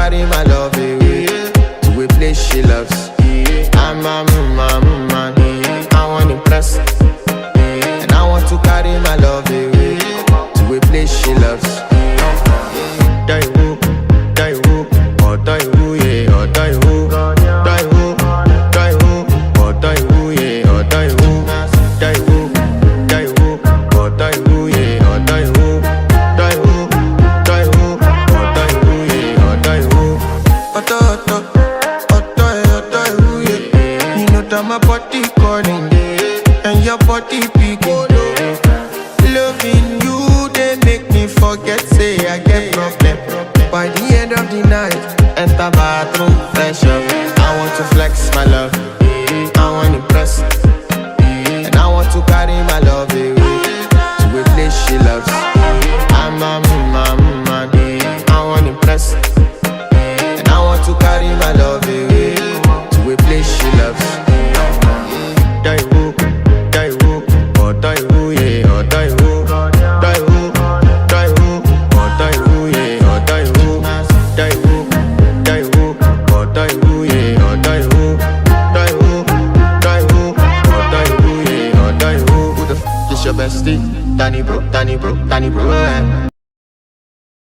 carry my love away to a place she loves. I'm a man, I want impress, and I want to carry my love away to a place she loves. Die who, or die who, yeah, or die who, die who, or die who, yeah, or die who, die who, or die who, yeah, or die who, die who, or die who, yeah, or die who. You know that my body calling, and your body picking. Loving you, they make me forget, say I get problem. By the end of the night, enter bathroom, fresh up. I want to flex my love, I want to impress, and I want to carry my love away to a place she loves. I'm a man, I want to impress, and I want to carry my love away to a place she loves. Die who, or die who, yeah, or die who, die who, or die who, yeah, or die who, die who, or die who, yeah, or die who, die who, or die who, yeah, or die who. Who the f is your bestie? Danny bro,